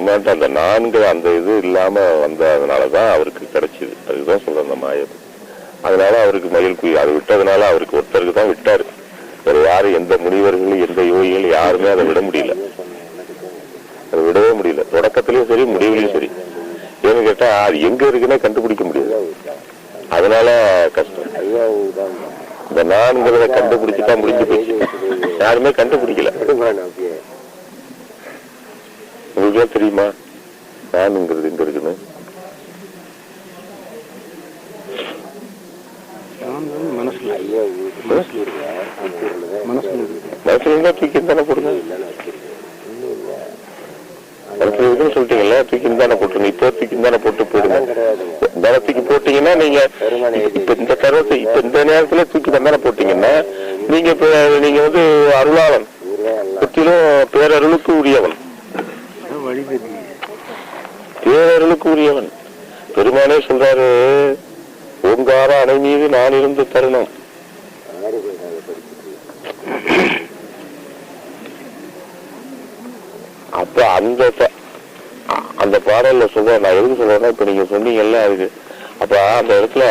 பெருமாட்ட அந்த நான்கு அந்த இது இல்லாம வந்ததுனாலதான் அவருக்கு கிடைச்சது. அதுதான் சொல்ற அந்த மாயம். அதனால அவருக்கு மயில் குயில் அதை விட்டதுனால அவருக்கு ஒருத்தருக்கு தான் விட்டாரு. வேற யாரும் எந்த முனிவர்களும் எந்த யோகிகள் யாருமே அதை விட முடியல. அதை விடவே முடியல. தொடக்கத்திலயும் சரி முடிவுலையும் சரி. ஏன்னு கேட்டா அது எங்க இருக்குன்னே கண்டுபிடிக்க முடியாது. அதனால கஷ்டம். இந்த நான்கிறத கண்டுபிடிச்சுட்டா முடிஞ்சு போச்சு. யாருமே கண்டுபிடிக்கல. உங்களுக்கு தெரியுமா நான்ங்கிறது எங்க இருக்குன்னு? மனசுல இருந்தா தூக்கி தானே போடுங்க. மனசுல சொல்லிட்டீங்கல்ல, தூக்கி தானே போட்டுருங்க. இப்போ தூக்கி தானே போட்டு போயிடுங்க. தனத்துக்கு போட்டீங்கன்னா நீங்க இப்ப இந்த தருவத்தை இப்ப இந்த நேரத்துல தூக்கி தானே போட்டீங்கன்னா நீங்க நீங்க வந்து அருளாளன், சுற்றிலும் பேரருளுக்கு உரியவன், பேரருளுக்கு உரியவன். பெருமானே சொல்றாரு, ஓங்கார அணை மீது நான் இருந்து தருணம். அப்ப அந்த பாடல்ல சொல்ற நான் எதுக்கு சொல்றேன்னா, இப்ப நீங்க சொன்னீங்கல்ல அதுக்கு. அப்ப அந்த இடத்துல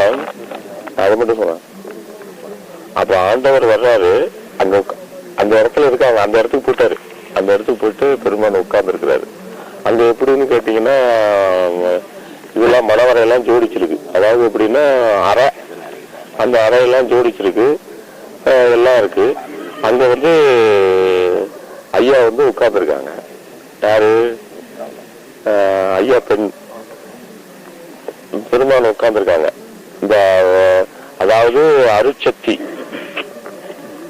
அதை மட்டும் சொன்னேன். அப்ப ஆண்டவர் வர்றாரு, அந்த இடத்துல இருக்காங்க. அந்த இடத்துக்கு போயிட்டாரு. அந்த இடத்துக்கு போயிட்டு பெருமான் உட்கார்ந்து இருக்கிறாரு. அங்க எப்படின்னு கேட்டீங்கன்னா, இதெல்லாம் மணவரையெல்லாம் ஜோடிச்சிருக்கு. அதாவது எப்படின்னா அறை, அந்த அறையெல்லாம் ஜோடிச்சிருக்கு, எல்லாம் இருக்கு. அங்க வந்து ஐயா வந்து உட்கார்ந்துருக்காங்க. யாரு? ஐயா பெண் பெருமான் உட்கார்ந்துருக்காங்க. இந்த அதாவது அருட்சக்தி,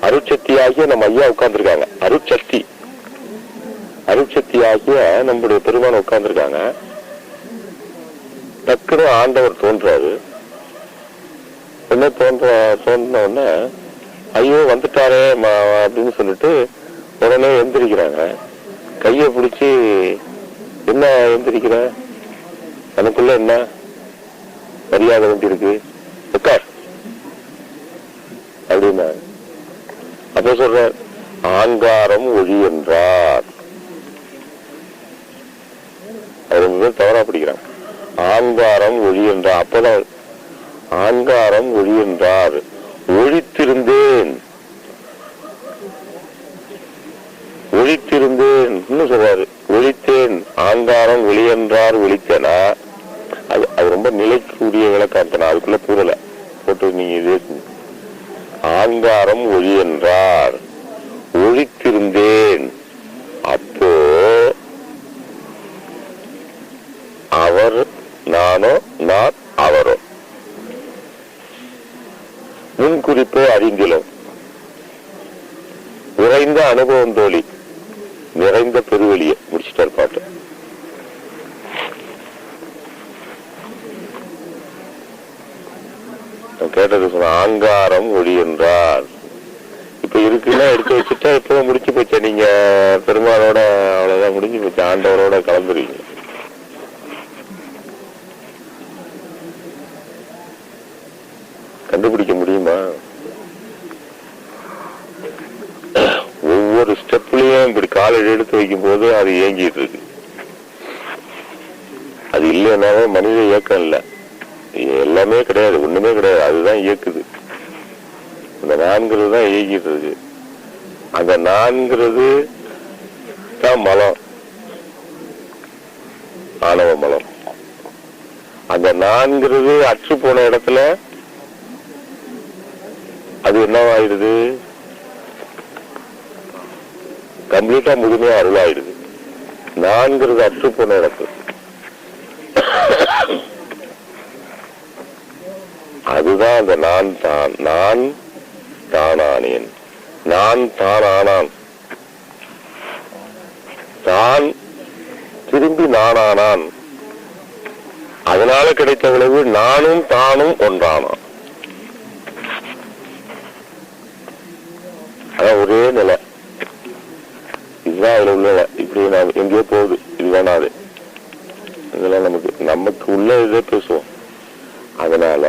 அருட்சக்தி ஆகிய நம்ம ஐயா உட்கார்ந்துருக்காங்க. அருட்சக்தி, அருட்சக்தி ஆகிய நம்முடைய பெருமான் உட்கார்ந்துருக்காங்க. டக்குனு ஆண்டவர் தோன்றாரு. என்ன தோன்ற உடனே ஐயோ வந்துட்டாரே அப்படின்னு சொல்லிட்டு உடனே எந்திரிக்கிறாங்க. கைய பிடிச்சி, என்ன எந்திரிக்கிற, எனக்குள்ள என்ன மரியாதை வேண்டி இருக்கு, உட்கார் அப்படின்னா. அப்ப சொல்ற ஆங்காரம் ஒழி என்றார். அது தவறா பிடிக்கிறாங்க. ஆங்காரம் ஒழி என்றார். அப்பதான் ஆங்காரம் ஒழி என்றார். ஒழித்திருந்தேன், ஒழித்திருந்தேன் சொல்றாரு. ஒழித்தேன், ஆங்காரம் ஒளி என்றார். ஒழித்தேனா அது ரொம்ப நிலைக்கூடிய விளக்காத்தனா. அதுக்குள்ள பூரல போட்டு நீங்க இது ஆங்காரம் ஒளி என்றார், ஒழித்திருந்தேன். அப்போ அவர் நானோ, நான் அவரோ. முன்குறிப்போ அறிந்திலும் நிறைந்த அனுபவம் தோழி, நிறைந்த பெருவெளிய முடிச்சிட்டார் பாட்டு. கேட்டது சொன்ன ஆங்காரம் ஒளி என்றார். இப்ப இருக்குன்னா எடுத்து வச்சுட்டா இப்ப முடிச்சு போச்ச. நீங்க பெருமாளோட அவ்வளவுதான் முடிஞ்சு போச்சு. ஆண்டவரோட கலந்துருவீங்க. கண்டுபிடிக்க முடியுமா? ஒவ்வொரு ஸ்டெப்லயும் இப்படி காலேஜ் எடுத்து வைக்கும் போது அது இயங்கிட்டு இருக்கு. அது இல்லைன்னாவே மனித இயக்கம் இல்லை, எல்லாமே கிடையாது, ஒண்ணுமே கிடையாது. அதுதான் இயக்குது. அந்த நான்கிறது தான் இயக்கிட்டு இருக்கு. அந்த நான்கிறது தான் மலம், ஆணவ மலம். அந்த நான்கிறது அற்று போன இடத்துல அது என்னவாயிடுது? கம்ப்ளீட்டா முழுமையா அருளாயிடுது. நான்கிறது அற்று போன இடத்துல அதுதான் அந்த நான் தான். நான் தானானேன், நான் தானானான், தான் திரும்பி நானானான். அதனால கிடைத்த விளைவு நானும் தானும் ஒன்றானான். அதான் ஒரே நிலை. இதுதான் அதுல உள்ள. இப்படி நான் எங்கேயோ போகுது, இது வேணாது, இதெல்லாம் நமக்கு உள்ள இதே பேசுவோம். அதனால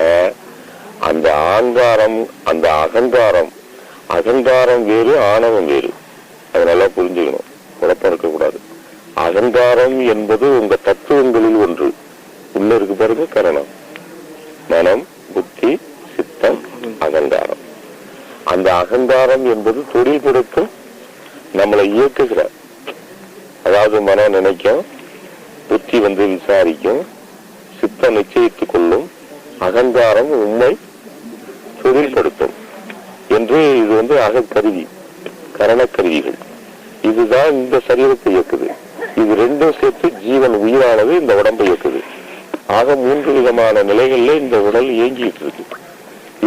அந்த ஆங்காரம், அந்த அகங்காரம், அகங்காரம் வேறு, ஆணவம் வேறு. அதனால புரிஞ்சுக்கணும், குழப்பம் இருக்கக்கூடாது. அகங்காரம் என்பது உங்க தத்துவங்களில் ஒன்று. உள்ள இருக்கு பாருங்க, கரணம், மனம், புத்தி, சித்தம், அகங்காரம். அந்த அகங்காரம் என்பது தொழில் கொடுக்கும், நம்மளை இயக்குகிறார். அதாவது மனம் நினைக்கும், புத்தி விசாரிக்கும், சித்தம் நிச்சயித்துக் கொள்ளும், அகங்காரம் உண்மை தொழில்படுத்தும் என்று. இது அகக்கருவி, கரணக்கருவிகள். இதுதான் இந்த சரீரத்தை இயக்குது. இது ரெண்டும் சேர்த்து ஜீவன் உயிரானது இந்த உடம்பை இயக்குது. ஆக 3 விதமான நிலைகள்ல இந்த உடல் இயங்கிட்டு இருக்கு.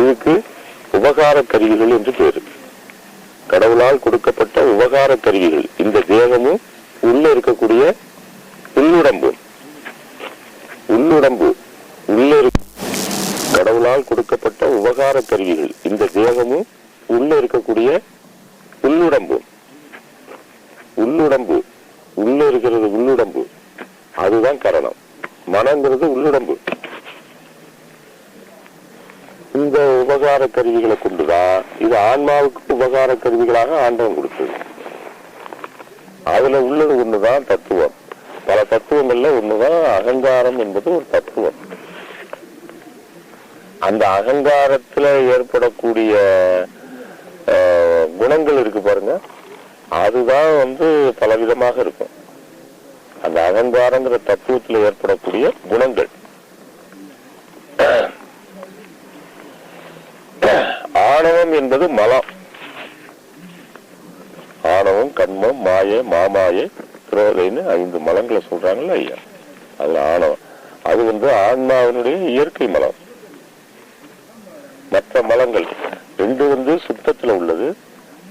இதுக்கு உபகார கருவிகள் என்று பேரு. கடவுளால் கொடுக்கப்பட்ட உபகார கருவிகள். இந்த தேகமும் உள்ள இருக்கக்கூடிய உள்ளுடம்பு உள்ள கடவுளால் கொடுக்கப்பட்ட உபகார கருவிகள். இந்த தேகமும் உள்ள இருக்கக்கூடிய உள்ளுடம்பு உள்ள இருக்கிறது உள்ளுடம்பு, அதுதான் கரணம். மனங்கிறது உள்ளுடம்பு. இந்த உபகார கருவிகளை கொண்டுதான் இது ஆன்மாவுக்கு உபகார கருவிகளாக ஆண்டவன் கொடுத்தது. அதுல உள்ளது ஒண்ணுதான் தத்துவம். பல தத்துவங்கள்ல ஒண்ணுதான் அகங்காரம் என்பது ஒரு தத்துவம். அந்த அகங்காரத்துல ஏற்படக்கூடிய குணங்கள் இருக்கு பாருங்க, அதுதான் பலவிதமாக இருக்கும். அந்த அகங்காரங்கிற தத்துவத்தில் ஏற்படக்கூடிய குணங்கள். ஆணவம் என்பது மலம். ஆணவம், கண்மம், மாயை, மாமாயை, கிரோதைன்னு 5 மலங்களை சொல்றாங்கல்ல ஐயா. அதுல ஆணவம் அது ஆன்மாவினுடைய இயற்கை மலம். மற்ற மலங்கள் 2 சுத்தத்துல உள்ளது,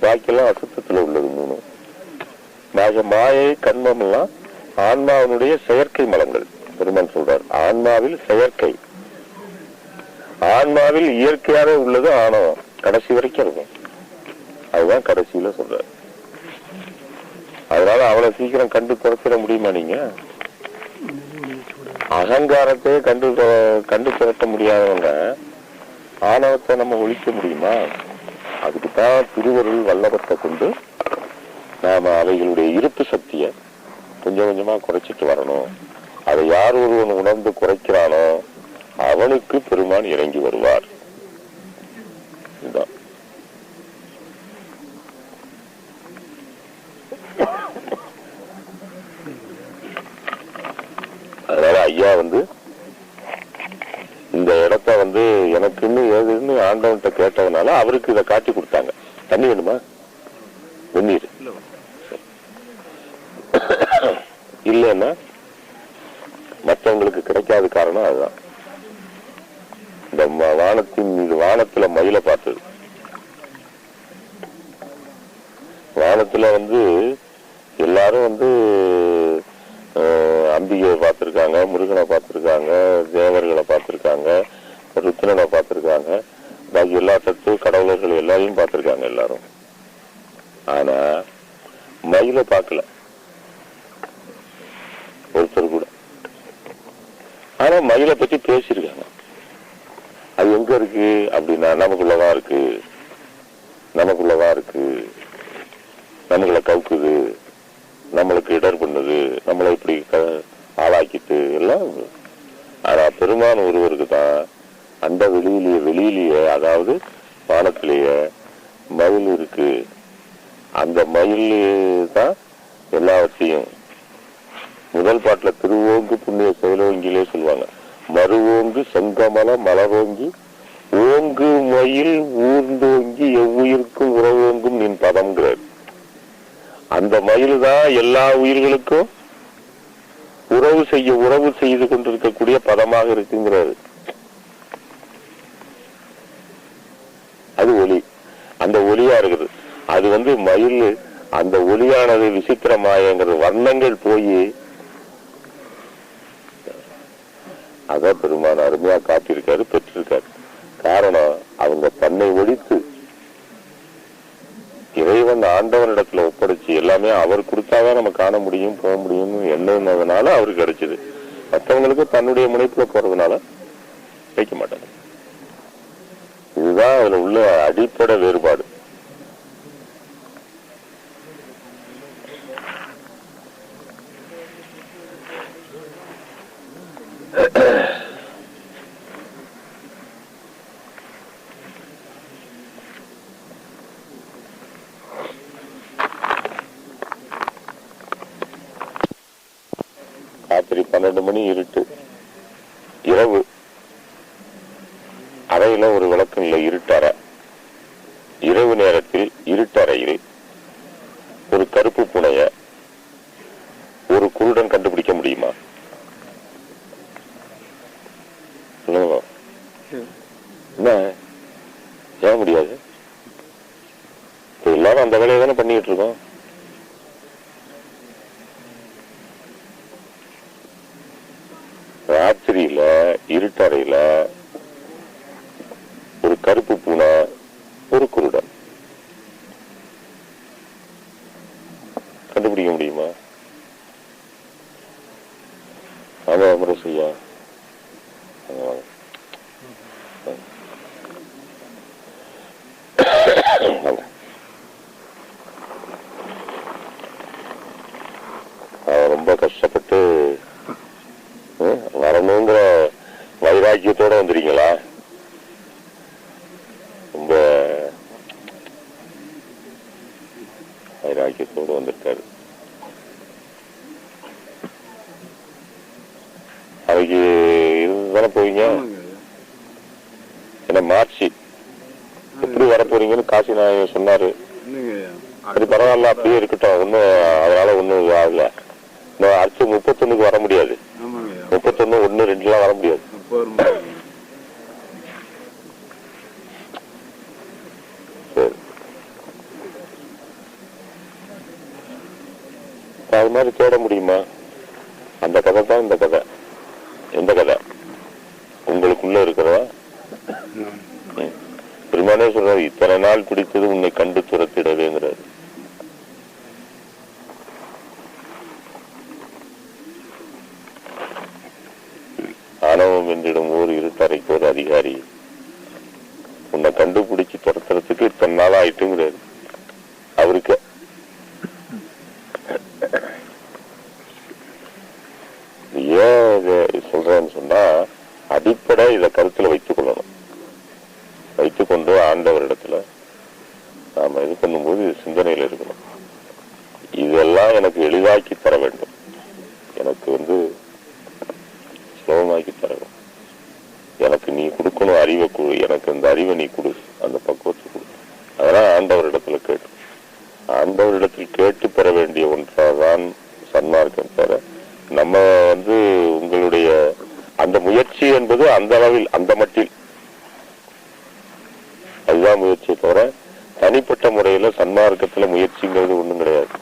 பாக்கியெல்லாம் அசுத்தத்துல உள்ளது 3. மாயை, கண்மம் எல்லாம் ஆன்மாவினுடைய செயற்கை மலங்கள். பெருமான் சொல்றார், ஆன்மாவில் செயற்கை. ஆன்மாவில் இயற்கையாக உள்ளது ஆணவம். கடைசி வரைக்கும் இருக்கும். அதுதான் கடைசியில சொல்றார். அதனால அவ்வளவு சீக்கிரம் கண்டு துரத்திட முடியுமா நீங்க? அகங்காரத்தை கண்டு துரத்த முடியாதவங்க ஆணவத்தை நம்ம ஒழிக்க முடியுமா? அதுக்குத்தான் திருவருள் வல்லபத்தை கொண்டு நாம அவைகளுடைய இருப்பு சக்தியை கொஞ்சம் கொஞ்சமா குறைச்சிட்டு வரணும். அதை யார் ஒருவன் உணர்ந்து குறைக்கிறானோ அவனுக்கு பெருமான் இறங்கி வருவார். இதுதான். அதனால ஐயா இந்த இடத்த எனக்குன்னு ஏதுன்னு ஆண்டவன்கிட்ட கேட்டதுனால அவருக்கு இதை காட்டி கொடுத்தாங்க. தண்ணி வேணுமா? வெந்நீர் இல்லைன்னா மற்றவங்களுக்கு கிடைக்காத காரணம் அதுதான். இந்த வானத்தின் மீது, வானத்துல மயில பார்த்தது. வானத்துல எல்லாரும் அம்பிகையை பார்த்திருக்காங்க, முருகனை பார்த்திருக்காங்க, தேவர்களை பார்த்திருக்காங்க, ருத்ரனை பார்த்திருக்காங்க, பாக்கி எல்லா தத்துவ கடவுளர்கள் எல்லாரையும் பார்த்திருக்காங்க எல்லாரும். ஆனா மயில பார்க்கல ஒருத்தர் கூட. ஆனா மயிலை பத்தி பேசியிருக்காங்க. அது எங்க இருக்கு அப்படின்னா நமக்குள்ளதான் இருக்கு, நம்மளை கவுக்குது, நம்மளுக்கு இடர் பண்ணுது, நம்மளை இப்படி ஆளாக்கிட்டு எல்லாம். ஆனா பெருமான் ஒருவருக்கு தான் அந்த வெளியிலேயே அதாவது வானத்திலேயே மயில் இருக்கு. அந்த மயில் தான் எல்லாவற்றையும். முதல் பாட்டுல திருவோங்கு புண்ணிய செயலோங்கிலே சொல்லுவாங்க, மறுவோங்கு செங்கமல மலரோங்கி ஓங்கு மயில் ஊர்ந்தோங்கி எவ்வுயிருக்கும் உறவோங்கும் நின் பதம்ங்கிறார். அந்த மயில் தான் எல்லா உயிர்களுக்கும் உறவு செய்து கொண்டிருக்கக்கூடிய பதமாக இருக்குங்கிறாரு. அது ஒளி, அந்த ஒளியா இருக்குது. அது மயில், அந்த ஒளியானது விசித்திரமாயங்கிறது வர்ணங்கள் போய் அதான் பெருமான் அருமையா காட்டியிருக்காரு, பெற்றிருக்காரு. காரணம் அவங்க தன்னை ஒழித்து இறைவன் ஆண்டவனிடத்துல ஒப்படைச்சு எல்லாமே அவர் கொடுத்தாதான் நம்ம காண முடியும், போக முடியும் என்னதுனால அவருக்கு கிடைச்சது. மற்றவங்களுக்கு தன்னுடைய முனைப்புல போறதுனால வைக்க மாட்டாங்க. இதுதான் அதுல உள்ள அடிப்படை வேறுபாடு. 12 மணி இருட்டு, இரவு. அறையில ஒரு விளக்கம் இல்லை, இருட்டறை. இரவு நேரத்தில் இருட்டறையில் ஒரு கருப்பு பூனைய ஒரு குருடன் கண்டுபிடிக்க முடியுமா? என்ன ஏன் முடியாது? எல்லாரும் அந்த வேலையை தானே பண்ணிட்டு இருக்கோம். ராத்திரியில இருட்டறையில ஒரு கருப்பு பூனை ஒரு குருடன் கண்டுபிடிக்க முடியுமா? ஆமா முரசையா, ரொம்ப கஷ்டப்பட்டு வரணுங்கிற வைராக்கியத்தோட வந்துறீங்களா? ரொம்ப வைராக்கியத்தோடு வந்திருக்காரு. அதுக்கு இதுதானே போவீங்க. என்ன மார்ச் எப்படி வர போறீங்கன்னு காசி நாயகர் சொன்னாரு. அது பரவாயில்ல, அப்படியே இருக்கட்டும், ஒன்னும் அதனால ஒன்னும் ஆகல. அடுத்து 31க்கு வர முடியாது. 31, 1, 2 வர முடியாது. அது மாதிரி தேட முடியுமா? அந்த கதை தான் இந்த கதை. எந்த கதை? உங்களுக்குள்ள இருக்கிறதா? பெருமானே சொல்றாரு, இத்தனை நாள் பிடித்தது உன்னை கண்டு துரத்திடவேங்கிறாரு. ஆணவம் என்றிடும் ஊர் இருட்டறைக்கு ஒரு அதிகாரி உன்னை கண்டுபிடிச்சு துரத்துறதுக்கு இத்தனை நாள் ஆயிட்டுங்கிறாரு அவருக்கு. ஏன் சொல்றேன்னு சொன்னா, அடிப்படை இதை கருத்துல வைத்துக் கொள்ளணும். வைத்துக்கொண்டு ஆண்டவரிடத்துல நாம இது பண்ணும்போது சிந்தனையில இருக்கணும். இதெல்லாம் எனக்கு எளிதாக்கி தர வேண்டும், எனக்கு சுலபமாக்கி தரணும், எனக்கு நீ கொடுக்கணும் அறிவை கொடு, எனக்கு அந்த அறிவை நீ கொடு, அந்த பக்குவத்தை கொடு. அதெல்லாம் ஆண்டவரிடத்துல கேட்டு, ஆண்டவரிடத்தில் கேட்டு பெற வேண்டிய ஒன்றாதான் சன்மார்க்கம். தர நம்ம உங்களுடைய அந்த முயற்சி என்பது அந்த அளவில், அந்த மட்டில் அதுதான் முயற்சியை தவிர தனிப்பட்ட முறையில சன்மார்க்கத்துல முயற்சிங்கிறது ஒண்ணும் கிடையாது.